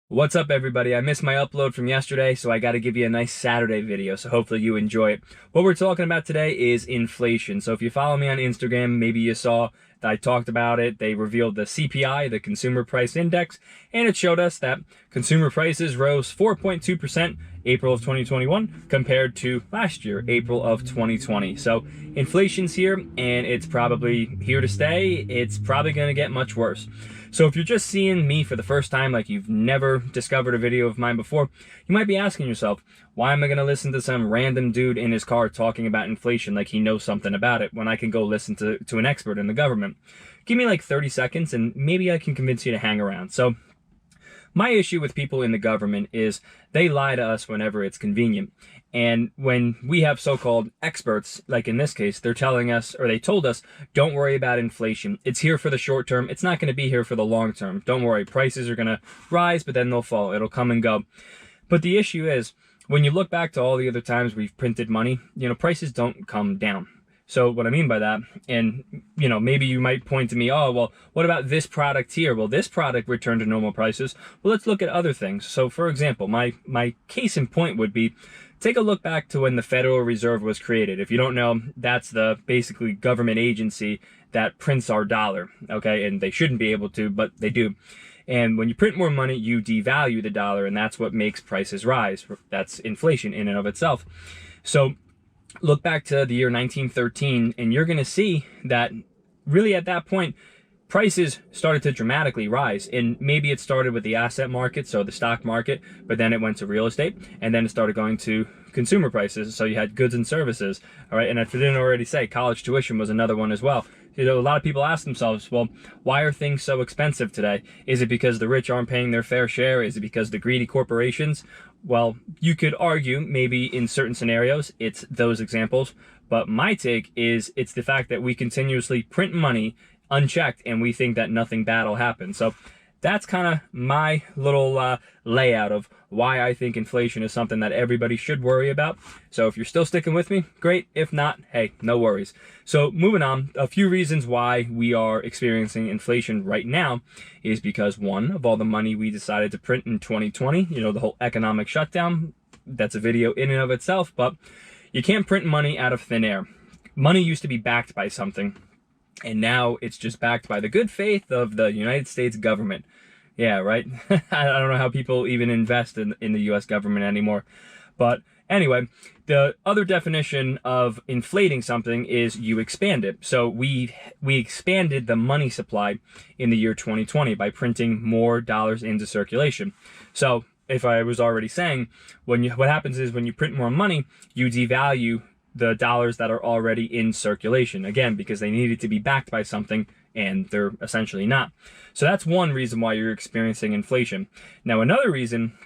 What's up, everybody? I missed my upload from yesterday, so I got to give you a nice Saturday video, so hopefully you enjoy it. What we're talking about today is inflation. So if you follow me on Instagram, maybe you saw that I talked about it. They revealed the CPI, the Consumer Price Index, and it showed us that consumer prices rose 4.2% April of 2021 compared to last year, April of 2020. So inflation's here, and it's probably here to stay. It's probably going to get much worse. So if you're just seeing me for the first time, like you've never discovered a video of mine before, you might be asking yourself, why am I going to listen to some random dude in his car talking about inflation like he knows something about it when I can go listen to an expert in the government? Give me like 30 seconds and maybe I can convince you to hang around. So my issue with people in the government is they lie to us whenever it's convenient. And when we have so-called experts, like in this case, they're telling us, or they told us, don't worry about inflation. It's here for the short term. It's not going to be here for the long term. Don't worry. Prices are going to rise, but then they'll fall. It'll come and go. But the issue is, when you look back to all the other times we've printed money, prices don't come down. So what I mean by that, and maybe you might point to me, oh, well, what about this product here? Well, this product returned to normal prices. Well, let's look at other things. So for example, my case in point would be, take a look back to when the Federal Reserve was created. If you don't know, that's the basically government agency that prints our dollar, okay? And they shouldn't be able to, but they do. And when you print more money, you devalue the dollar, and that's what makes prices rise. That's inflation in and of itself. So look back to the year 1913, and you're going to see that really at that point, prices started to dramatically rise. And maybe it started with the asset market, so the stock market, but then it went to real estate, and then it started going to consumer prices. So you had goods and services, all right? And if I didn't already say, college tuition was another one as well. A lot of people ask themselves, well, why are things so expensive today? Is it because the rich aren't paying their fair share? Is it because the greedy corporations? Well, you could argue maybe in certain scenarios it's those examples, but my take is it's the fact that we continuously print money unchecked and we think that nothing bad will happen. So that's kind of my little layout of why I think inflation is something that everybody should worry about. So if you're still sticking with me, great. If not, hey, no worries. So moving on, a few reasons why we are experiencing inflation right now is because, one, of all the money we decided to print in 2020, the whole economic shutdown. That's a video in and of itself, but you can't print money out of thin air. Money used to be backed by something, and now it's just backed by the good faith of the United States government. Yeah, right? I don't know how people even invest in the US government anymore. But anyway, the other definition of inflating something is you expand it. So we expanded the money supply in the year 2020 by printing more dollars into circulation. So if I was already saying, what happens is when you print more money, you devalue the dollars that are already in circulation. Again, because they needed to be backed by something, and they're essentially not. So that's one reason why you're experiencing inflation. Now, another reason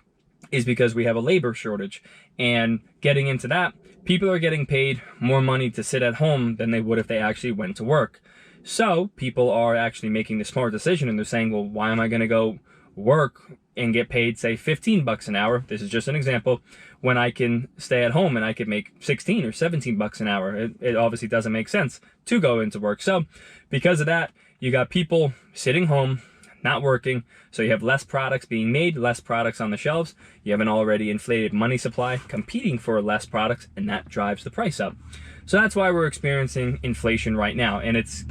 is because we have a labor shortage. And getting into that, people are getting paid more money to sit at home than they would if they actually went to work. So people are actually making the smart decision, and they're saying, well, why am I going to go work and get paid, say, 15 bucks an hour? This is just an example, when I can stay at home and I could make 16 or 17 bucks an hour. It obviously doesn't make sense to go into work. So because of that, you got people sitting home, not working. So you have less products being made, less products on the shelves. You have an already inflated money supply competing for less products, and that drives the price up. So that's why we're experiencing inflation right now. And it's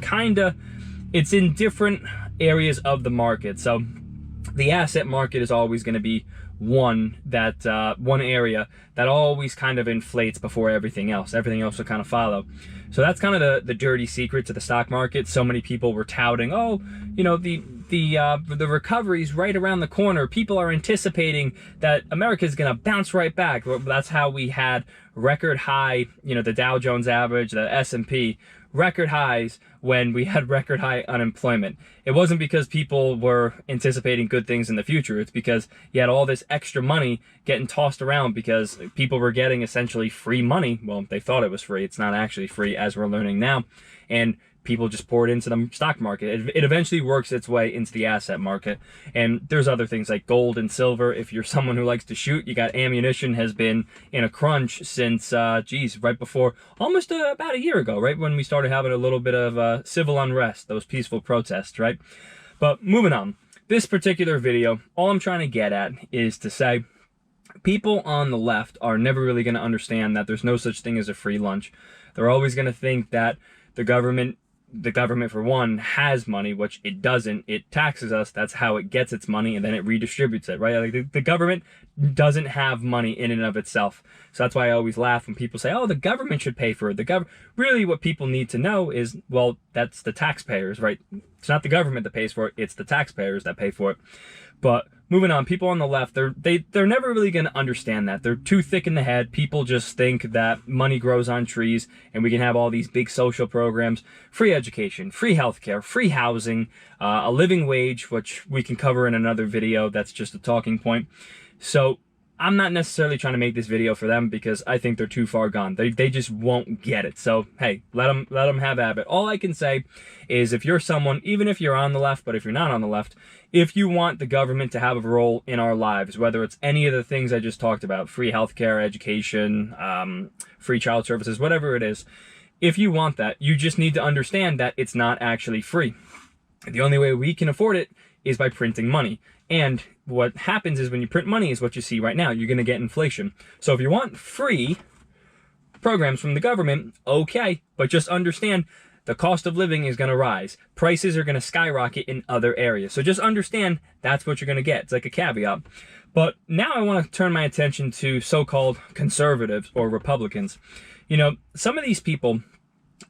in different areas of the market. So the asset market is always going to be one area that always kind of inflates before everything else. Everything else will kind of follow. So that's kind of the dirty secret to the stock market. So many people were touting, oh, the recovery's right around the corner. People are anticipating that America's going to bounce right back. That's how we had record high, the Dow Jones average, the S&P, record highs when we had record high unemployment. It wasn't because people were anticipating good things in the future. It's because you had all this extra money getting tossed around because people were getting essentially free money. Well, they thought it was free. It's not actually free, as we're learning now. And people just pour it into the stock market. It eventually works its way into the asset market. And there's other things like gold and silver. If you're someone who likes to shoot, you got ammunition has been in a crunch since, right before, almost about a year ago, right when we started having a little bit of civil unrest, those peaceful protests, right? But moving on. this particular video, all I'm trying to get at is to say, people on the left are never really going to understand that there's no such thing as a free lunch. They're always going to think that the government for one has money, which it doesn't. It taxes us. That's how it gets its money, and then it redistributes it, right? Like the government doesn't have money in and of itself. So that's why I always laugh when people say, oh, the government should pay for it. Really what people need to know is, well, that's the taxpayers, right? It's not the government that pays for it. It's the taxpayers that pay for it. But moving on, people on the left, they're never really going to understand that. They're too thick in the head. People just think that money grows on trees and we can have all these big social programs, free education, free healthcare, free housing, a living wage, which we can cover in another video. That's just a talking point. So I'm not necessarily trying to make this video for them because I think they're too far gone. They just won't get it. So, hey, let them have at it. All I can say is if you're someone, even if you're on the left, but if you're not on the left, if you want the government to have a role in our lives, whether it's any of the things I just talked about, free healthcare, education, free child services, whatever it is, if you want that, you just need to understand that it's not actually free. The only way we can afford it is by printing money. And what happens is when you print money is what you see right now. You're going to get inflation. So if you want free programs from the government, okay, but just understand the cost of living is going to rise. Prices are going to skyrocket in other areas. So just understand that's what you're going to get. It's like a caveat. But now I want to turn my attention to so-called conservatives or Republicans. You know, some of these people,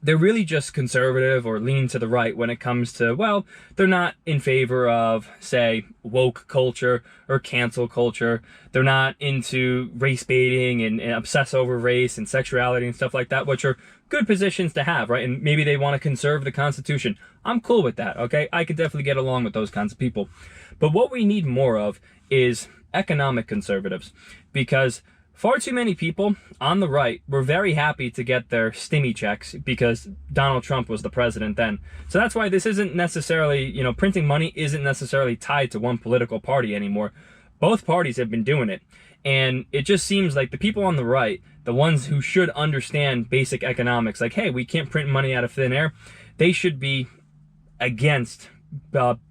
they're really just conservative or lean to the right when it comes to, well, they're not in favor of, say, woke culture or cancel culture. They're not into race baiting and obsess over race and sexuality and stuff like that, which are good positions to have, right? And maybe they want to conserve the Constitution. I'm cool with that, okay? I could definitely get along with those kinds of people. But what we need more of is economic conservatives, because far too many people on the right were very happy to get their stimmy checks because Donald Trump was the president then. So that's why this isn't necessarily, you know, printing money isn't necessarily tied to one political party anymore. Both parties have been doing it. And it just seems like the people on the right, the ones who should understand basic economics, like, hey, we can't print money out of thin air, they should be against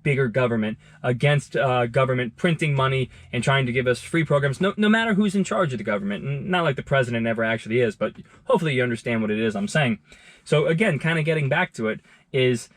bigger government, against government printing money and trying to give us free programs, no matter who's in charge of the government. Not like the president ever actually is, but hopefully you understand what it is I'm saying. So again, kind of getting back to it, is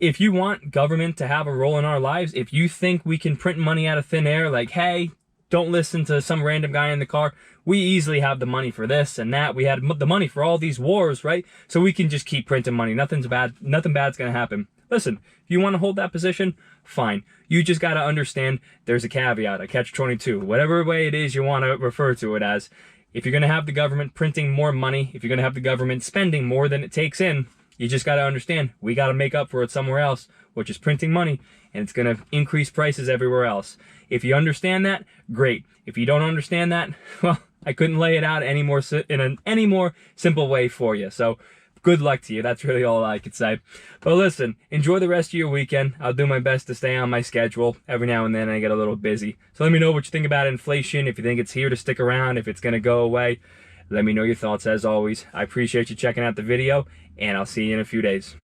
if you want government to have a role in our lives, if you think we can print money out of thin air, like, hey, don't listen to some random guy in the car, we easily have the money for this and that. We had the money for all these wars, right? So we can just keep printing money. Nothing bad's going to happen. Listen, if you want to hold that position, fine. You just got to understand there's a caveat, a catch-22, whatever way it is you want to refer to it as. If you're going to have the government printing more money, if you're going to have the government spending more than it takes in, you just got to understand we got to make up for it somewhere else, which is printing money, and it's going to increase prices everywhere else. If you understand that, great. If you don't understand that, well, I couldn't lay it out in any more simple way for you. So good luck to you. That's really all I could say. But listen, enjoy the rest of your weekend. I'll do my best to stay on my schedule. Every now and then I get a little busy. So let me know what you think about inflation, if you think it's here to stick around, if it's going to go away. Let me know your thoughts as always. I appreciate you checking out the video, and I'll see you in a few days.